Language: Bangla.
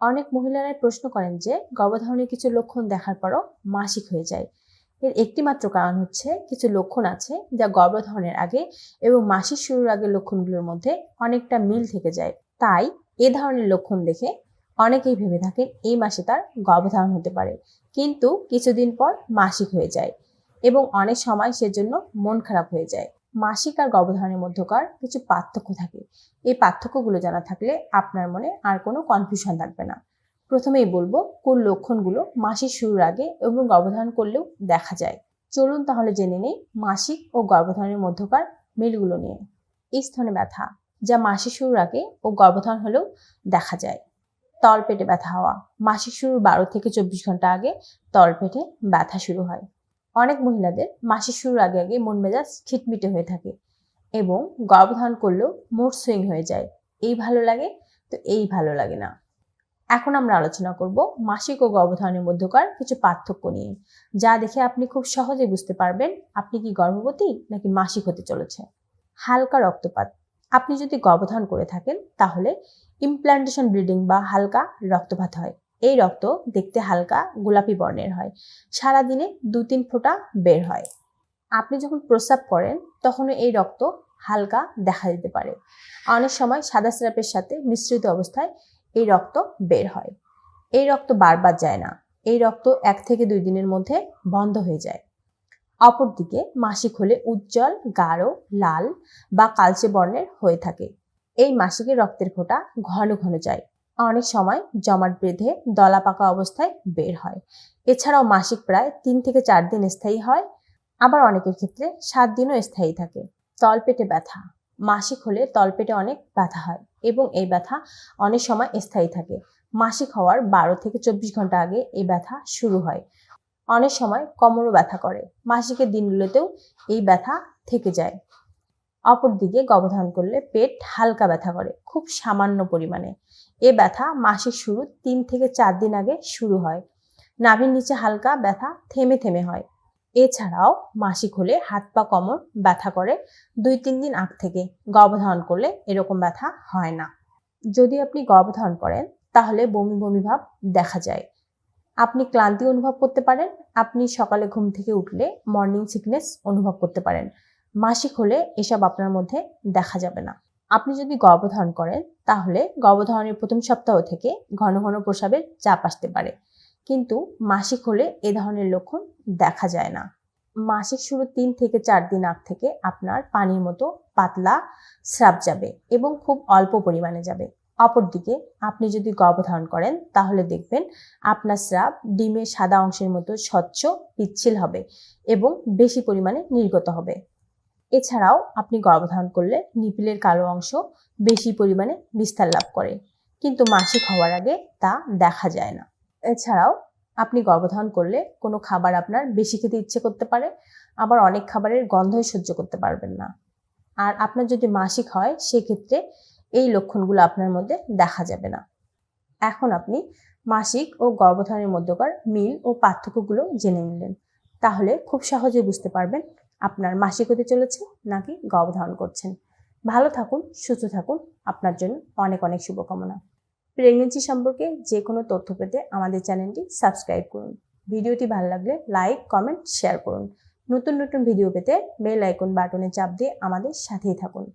অনেক মহিলারাই প্রশ্ন করেন যে গর্ভধারণের কিছু লক্ষণ দেখার পরও মাসিক হয়ে যায়। এর একটি মাত্র কারণ হচ্ছে কিছু লক্ষণ আছে যা গর্ভধারণের আগে এবং মাসিক শুরুর আগের লক্ষণগুলোর মধ্যে অনেকটা মিল থেকে যায়। তাই এ ধরনের লক্ষণ দেখে অনেকেই ভেবে থাকেন এই মাসে তার গর্ভধারণ হতে পারে, কিন্তু কিছুদিন পর মাসিক হয়ে যায় এবং অনেক সময় সেজন্য মন খারাপ হয়ে যায়। মাসিক আর গর্ভধারণের মধ্যকার কিছু পার্থক্য থাকে। এই পার্থক্যগুলো জানা থাকলে আপনার মনে আর কোনো কনফিউশন থাকবে না। প্রথমেই বলবো কোন লক্ষণগুলো মাসিক শুরুর আগে এবং গর্ভধারণ করলেও দেখা যায়। চলুন তাহলে জেনে নেই মাসিক ও গর্ভধারণের মধ্যকার মিলগুলো নিয়ে। স্তনে ব্যথা, যা মাসিক শুরুর আগে ও গর্ভধারণ হলেও দেখা যায়। তলপেটে ব্যথা হওয়া, মাসিক শুরুর 12 থেকে 24 ঘন্টা আগে তলপেটে ব্যথা শুরু হয়। অনেক মহিলাদের মাসিক শুরুর আগে আগে মন মেজাজ খিটমিটে হয়ে থাকে এবং গর্ভধারণ করলেও মুড সুইং হয়ে যায়। এই ভালো লাগে তো এই ভালো লাগে না। এখন আমরা আলোচনা করব মাসিক ও গর্ভধারণের মধ্যকার কিছু পার্থক্য নিয়ে, যা দেখে আপনি খুব সহজে বুঝতে পারবেন আপনি কি গর্ভবতী নাকি মাসিক হতে চলেছে। হালকা রক্তপাত, আপনি যদি গর্ভধারণ করে থাকেন তাহলে ইমপ্ল্যান্টেশন ব্লিডিং বা হালকা রক্তপাত হয়। এই রক্ত দেখতে হালকা গোলাপি বর্ণের হয়, সারাদিনে 2-3 ফোঁটা বের হয়। আপনি যখন প্রস্রাব করেন তখনও এই রক্ত হালকা দেখা দিতে পারে। অনেক সময় সাদা স্রাবের সাথে মিশ্রিত অবস্থায় এই রক্ত বের হয়। এই রক্ত বারবার যায় না, এই রক্ত 1 থেকে 2 দিনের মধ্যে বন্ধ হয়ে যায়। অপরদিকে মাসিক হলে উজ্জ্বল গাঢ় লাল বা কালচে বর্ণের হয়ে থাকে। এই মাসিকের রক্তের ফোঁটা ঘন ঘন যায়, অনেক সময় জমাট বেঁধে দলা পাকা অবস্থায় বের হয়। এছাড়াও মাসিক প্রায় 3 থেকে 4 দিন স্থায়ী হয়, আবার অনেকের ক্ষেত্রে 7 দিনও স্থায়ী থাকে। তলপেটে ব্যথা, মাসিক হলে তলপেটে অনেক ব্যথা হয় এবং এই ব্যথা অনেক সময় স্থায়ী থাকে। মাসিক হওয়ার 12 থেকে 24 ঘন্টা আগে এই ব্যথা শুরু হয়। অনেক সময় কোমরও ব্যথা করে, মাসিকের দিনগুলোতেও এই ব্যথা থেকে যায়। অপরদিকে গর্ভধারণ করলে পেট হালকা ব্যথা করে, খুব সামান্য পরিমাণে। এ ব্যথা মাসিক শুরু 3 থেকে 4 দিন আগে শুরু হয়। নাভির নিচে হালকা ব্যথা থেমে থেমে হয়। এছাড়াও মাসিক হলে হাত পা কোমর ব্যথা করে 2-3 দিন আগ থেকে। গর্ভধারণ করলে এরকম ব্যথা হয় না। যদি আপনি গর্ভধারণ করেন তাহলে বমি বমি ভাব দেখা যায়, আপনি ক্লান্তি অনুভব করতে পারেন, আপনি সকালে ঘুম থেকে উঠলে মর্নিং সিকনেস অনুভব করতে পারেন। মাসিক হলে এসব আপনার মধ্যে দেখা যাবে না। আপনি যদি গর্ভধারণ করেন তাহলে গর্ভধারণের প্রথম সপ্তাহ থেকে ঘন ঘন প্রস্রাবের চাপ আসতে পারে, কিন্তু মাসিক হলে এ ধরনের লক্ষণ দেখা যায় না। মাসিক শুরু 3 থেকে 4 দিন আগ থেকে আপনার পানির মতো পাতলা স্রাব যাবে এবং খুব অল্প পরিমাণে যাবে। অপরদিকে আপনি যদি গর্ভধারণ করেন তাহলে দেখবেন আপনার স্রাব ডিমের সাদা অংশের মতো স্বচ্ছ পিচ্ছিল হবে এবং বেশি পরিমাণে নির্গত হবে। এছাড়াও আপনি গর্ভধারণ করলে নিপিলের কালো অংশ বেশি পরিমাণে বিস্তার লাভ করে, কিন্তু মাসিক হওয়ার আগে তা দেখা যায় না। এছাড়াও আপনি গর্ভধারণ করলে কোনো খাবার আপনার বেশি খেতে ইচ্ছে করতে পারে, আবার অনেক খাবারের গন্ধই সহ্য করতে পারবেন না। আর আপনার যদি মাসিক হয় সেক্ষেত্রে এই লক্ষণগুলো আপনার মধ্যে দেখা যাবে না। এখন আপনি মাসিক ও গর্ভধারণের মধ্যকার মিল ও পার্থক্যগুলো জেনে নিলেন, তাহলে খুব সহজে বুঝতে পারবেন আপনার মাসিক হতে চলেছে নাকি গর্ভধারণ করছেন। ভালো থাকুন, সুস্থ থাকুন, আপনার জন্য অনেক অনেক শুভকামনা। প্রেগন্যান্সি সম্পর্কে যে কোনো তথ্য পেতে আমাদের চ্যানেলটি সাবস্ক্রাইব করুন। ভিডিওটি ভালো লাগলে লাইক, কমেন্ট, শেয়ার করুন। নতুন নতুন ভিডিও পেতে বেল আইকন বাটনে চাপ দিয়ে আমাদের সাথেই থাকুন।